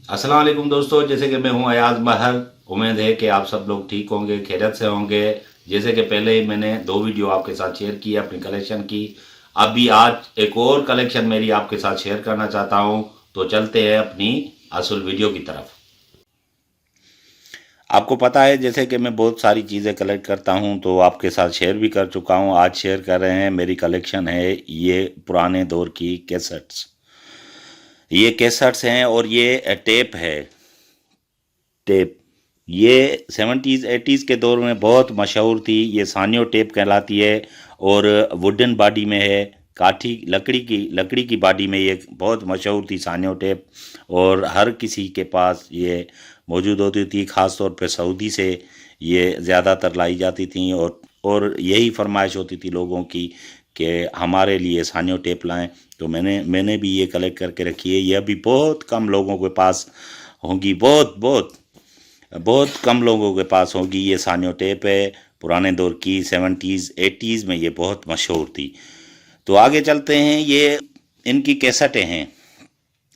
अस्सलाम वालेकुम दोस्तों, जैसे कि मैं हूं अयाज महर। उम्मीद है कि आप सब लोग ठीक होंगे, खैरियत से होंगे। जैसे कि पहले ही मैंने 2 वीडियो आपके साथ शेयर की अपनी कलेक्शन की। अभी आज एक और कलेक्शन मेरी आपके साथ शेयर करना चाहता हूं। तो चलते हैं अपनी असल वीडियो की तरफ। आपको पता है जैसे कि मैं बहुत सारी चीज़ें कलेक्ट करता हूं, तो आपके साथ शेयर भी कर चुका हूं। आज शेयर कर रहे हैं, मेरी कलेक्शन है ये पुराने दौर की कैसेट्स। ये कैसेट्स हैं और ये टेप है। टेप ये 70s 80s के दौर में बहुत मशहूर थी। ये सानियो टेप कहलाती है और वुडन बॉडी में है। काठी लकड़ी की बॉडी में ये बहुत मशहूर थी सानियो टेप। और हर किसी के पास ये मौजूद होती थी, ख़ास तौर पे सऊदी से ये ज़्यादातर लाई जाती थी। और यही फरमाइश होती थी लोगों की कि हमारे लिए सानियो टेप लाएं। तो मैंने भी ये कलेक्ट करके रखी है। ये अभी बहुत कम लोगों के पास होंगी, बहुत बहुत बहुत कम लोगों के पास होगी। ये सानियो टेप है, पुराने दौर की 70s 80s में ये बहुत मशहूर थी। तो आगे चलते हैं। ये इनकी कैसेटें हैं।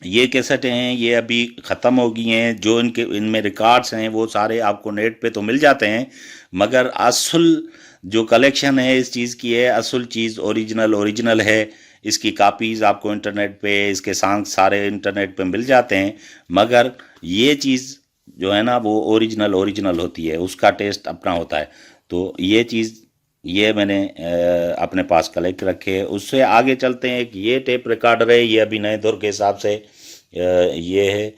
ये कैसेटें हैं, ये अभी ख़त्म हो गई हैं। जो इनके इनमें रिकॉर्ड्स हैं वो सारे आपको नेट पे तो मिल जाते हैं, मगर असल जो कलेक्शन है इस चीज़ की है, असल चीज़ ओरिजिनल ओरिजिनल है। इसकी कापीज़ आपको इंटरनेट पे, इसके सॉन्ग सारे इंटरनेट पे मिल जाते हैं। मगर ये चीज़ जो है ना वो ओरिजिनल ओरिजिनल होती है, उसका टेस्ट अपना होता है। तो ये चीज़ ये मैंने अपने पास कलेक्ट रखे है। उससे आगे चलते हैं। एक ये टेप रिकॉर्डर है, ये अभी नए दौर के हिसाब से ये है।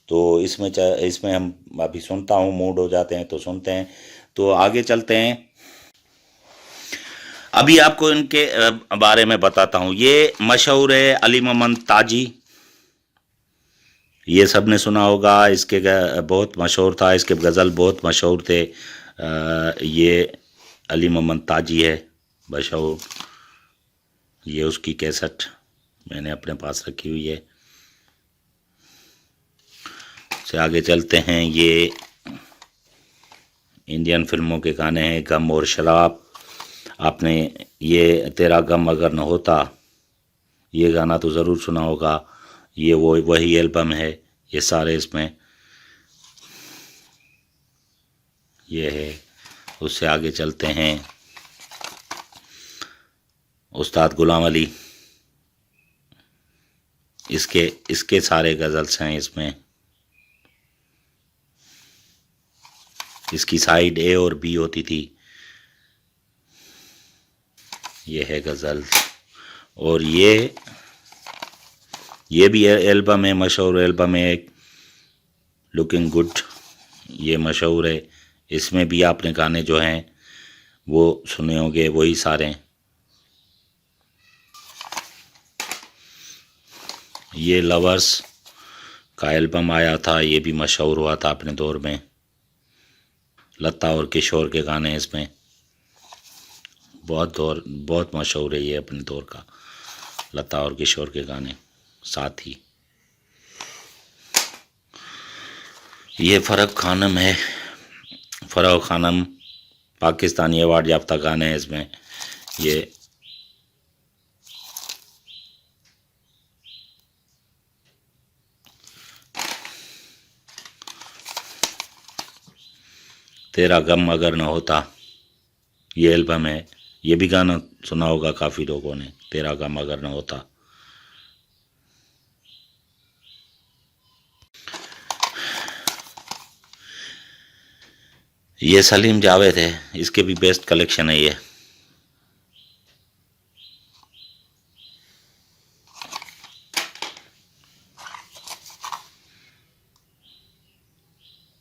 तो इसमें हम अभी सुनता हूँ, मूड हो जाते हैं तो सुनते हैं। तो आगे चलते हैं। अभी आपको इनके बारे में बताता हूँ। ये मशहूर है अली मोहम्मद ताजी। ये सब ने सुना होगा। इसके बहुत मशहूर था, इसके गज़ल बहुत मशहूर थे। ये अली मोहम्मद ताजी है मशहूर। ये उसकी कैसेट मैंने अपने पास रखी हुई है। से आगे चलते हैं। ये इंडियन फिल्मों के गाने हैं, गम और शराब। आपने ये तेरा गम अगर न होता, ये गाना तो ज़रूर सुना होगा। ये वो वही एल्बम है, ये सारे इसमें ये है। उससे आगे चलते हैं। उस्ताद गुलाम अली, इसके इसके सारे गज़ल्स हैं इसमें। इसकी साइड ए और बी होती थी। ये है गज़ल। और ये भी एल्बम है, मशहूर एल्बम है एक, लुकिंग गुड। ये मशहूर है। इसमें भी आपने गाने जो हैं वो सुने होंगे, वही सारे। ये लवर्स का एल्बम आया था, ये भी मशहूर हुआ था अपने दौर में। लता और किशोर के गाने इसमें बहुत मशहूर है ये अपने दौर का, लता और किशोर के गाने। साथ ही ये फ़रक खानम है। फ़रक खानम पाकिस्तानी अवार्ड याफ्ता गाने हैं इसमें। ये तेरा गम अगर न होता, ये एल्बम है। ये भी गाना सुना होगा काफ़ी लोगों ने, तेरा गम अगर न होता। ये सलीम जावेद है, इसके भी बेस्ट कलेक्शन है ये।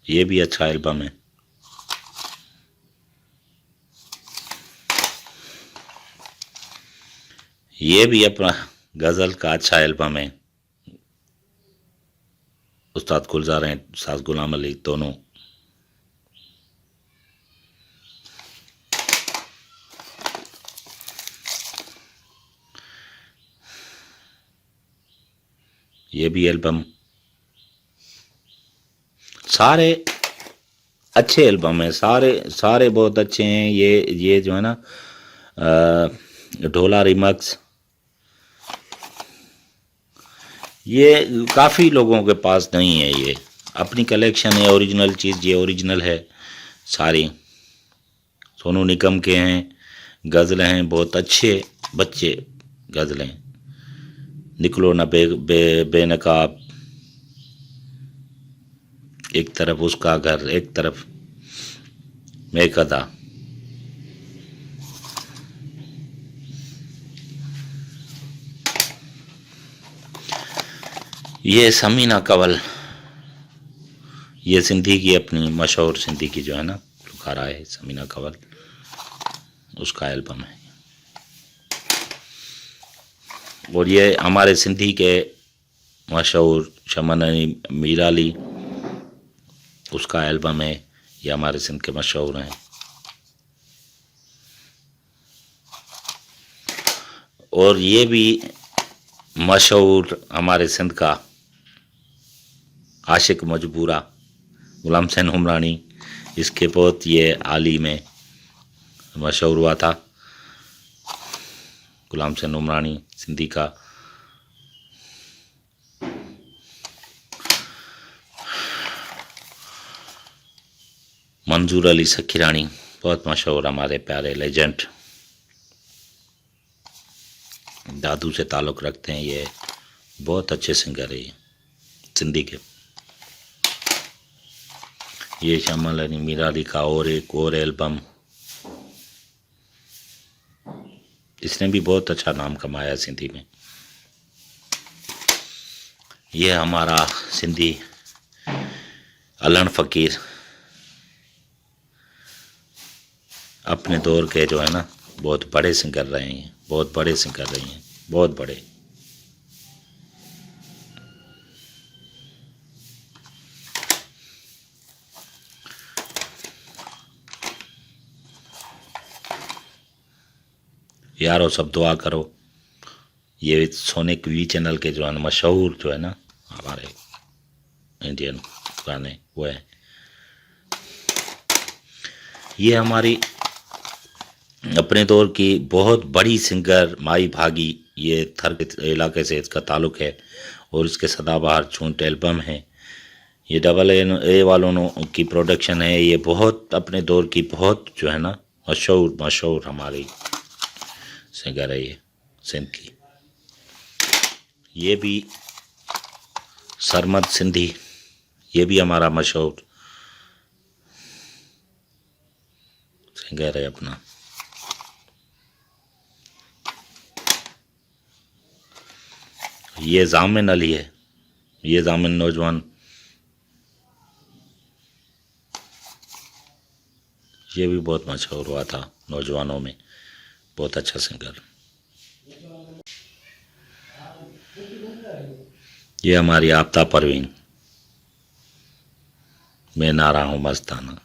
ये भी अच्छा एल्बम है। ये भी अपना गज़ल का अच्छा एल्बम है। उस्ताद गुलजार हैं, उस्ताद गुलाम अली दोनों। ये भी एल्बम सारे अच्छे एल्बम हैं, सारे सारे बहुत अच्छे हैं। ये जो है ना ढोला रिमक्स, ये काफ़ी लोगों के पास नहीं है, ये अपनी कलेक्शन है, ओरिजिनल चीज़, ये ओरिजिनल है सारी। सोनू निगम के हैं, गज़ल हैं, बहुत अच्छे बच्चे गज़लें। निकलो ना बेनकाब, एक तरफ उसका घर, एक तरफ मेकदा। ये समीना कंवल, ये सिंधी की अपनी मशहूर सिंधी की जो है ना गुलकारा है समीना कंवल, उसका एल्बम है। और ये हमारे सिंधी के मशहूर शमन अली मीराली, उसका एल्बम है। ये हमारे सिंध के मशहूर हैं। और ये भी मशहूर हमारे सिंध का आशिक मजबूरा गुलाम हुसैन हुमरानी, इसके बहुत ये हाल ही में मशहूर हुआ था। गुलाम हुसैन हुमरानी सिंधी का। मंजूर अली सखीरानी, बहुत मशहूर हमारे प्यारे लेजेंड, दादू से ताल्लुक़ रखते हैं, ये बहुत अच्छे सिंगर है ये सिंधी के। ये शमन अली मीराली का और एक और एल्बम, इसने भी बहुत अच्छा नाम कमाया सिंधी में। ये हमारा सिंधी अलन फ़कीर, अपने दौर के जो है ना बहुत बड़े सिंगर रहे हैं, बहुत बड़े सिंगर रहे हैं, बहुत बड़े। यारो सब दुआ करो, ये सोनिक वी चैनल के जो है ना मशहूर जो है ना हमारे इंडियन गाने वो है। ये हमारी अपने दौर की बहुत बड़ी सिंगर माई भागी, ये थर के इलाके से इसका ताल्लुक़ है और इसके सदाबहार छूंट एल्बम है। ये डबल ए वालों की प्रोडक्शन है। ये बहुत अपने दौर की बहुत जो है ना मशहूर हमारी सिंगर है ये सिंध की। ये भी सरमद सिंधी, ये भी हमारा मशहूर सिंगर है अपना। ये जामिन अली है, ये जामिन नौजवान, ये भी बहुत मशहूर हुआ था नौजवानों में, बहुत अच्छा सिंगर। ये हमारी आफ्ताब परवीन, मैं नारा हूँ मस्ताना,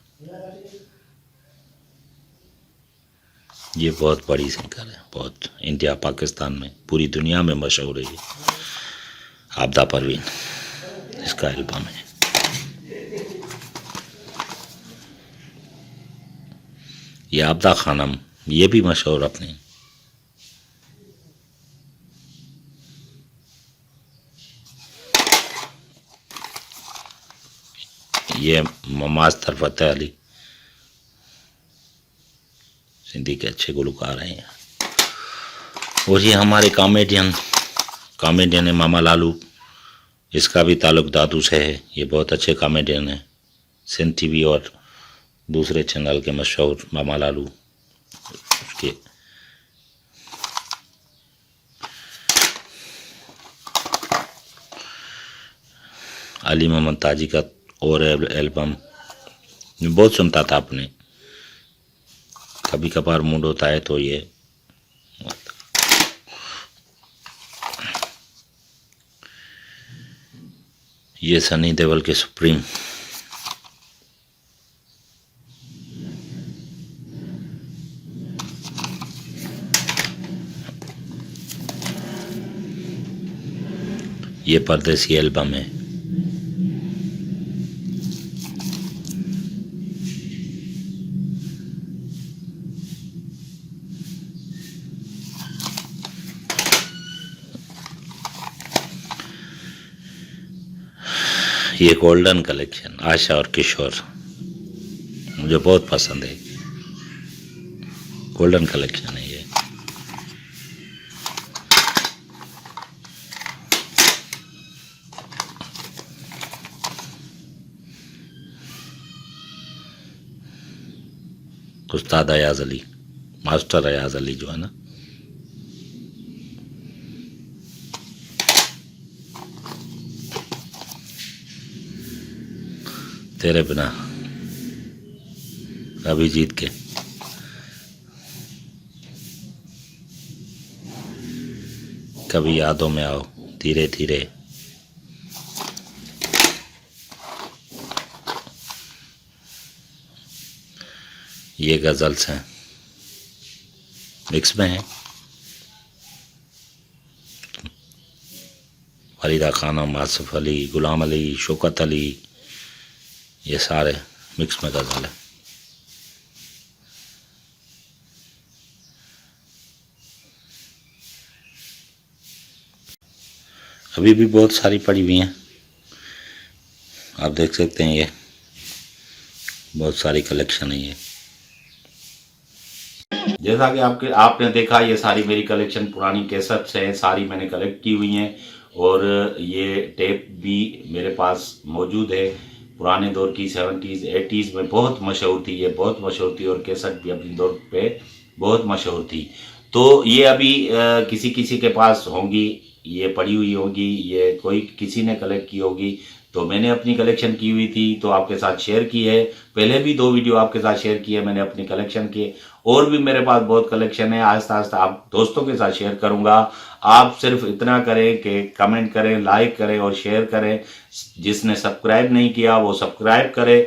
ये बहुत बड़ी सिंगर है, बहुत इंडिया पाकिस्तान में पूरी दुनिया में मशहूर है ये आफ्ताब परवीन, इसका एल्बम है। ये आबदा खानम, ये भी मशहूर अपने। ये मास्टर फतेह अली, सिंधी के अच्छे गुलकार हैं। और ये हमारे कॉमेडियन है मामा लालू, इसका भी ताल्लुक दादू से है। ये बहुत अच्छे कॉमेडियन हैं, सिंध टीवी और दूसरे चैनल के मशहूर मामा लालू उसके। अली मोहम्मद ताजी का और एल्बम बहुत सुनता था अपने, कभी कभार मूड होता है तो ये सनी देओल के सुप्रीम, ये परदेसी एल्बम है। ये गोल्डन कलेक्शन आशा और किशोर मुझे बहुत पसंद है। गोल्डन कलेक्शन है ये। उस्ताद अयाज अली, मास्टर अयाज अली जो है ना। तेरे बिना अभिजीत के। कभी यादों में आओ धीरे धीरे। ये गजल्स हैं, मिक्स में हैं। फरीदा खानम, आसिफ अली, गुलाम अली, शौकत अली, ये सारे मिक्स में गजल है। अभी भी बहुत सारी पड़ी हुई हैं, आप देख सकते हैं। ये बहुत सारी कलेक्शन है। ये जैसा कि आपने देखा, ये सारी मेरी कलेक्शन पुरानी कैसेट्स हैं, सारी मैंने कलेक्ट की हुई हैं। और ये टेप भी मेरे पास मौजूद है, पुराने दौर की 70s 80s में बहुत मशहूर थी। ये बहुत मशहूर थी और कैसेट भी अपने दौर पे बहुत मशहूर थी। तो ये अभी किसी किसी के पास होंगी, ये पड़ी हुई होगी, ये कोई किसी ने कलेक्ट की होगी। तो मैंने अपनी कलेक्शन की हुई थी तो आपके साथ शेयर की है। पहले भी 2 वीडियो आपके साथ शेयर की है मैंने अपनी कलेक्शन के। और भी मेरे पास बहुत कलेक्शन है, आहिस्ता आहिस्ता आप दोस्तों के साथ शेयर करूंगा। आप सिर्फ इतना करें कि कमेंट करें, लाइक करें और शेयर करें। जिसने सब्सक्राइब नहीं किया वो सब्सक्राइब करे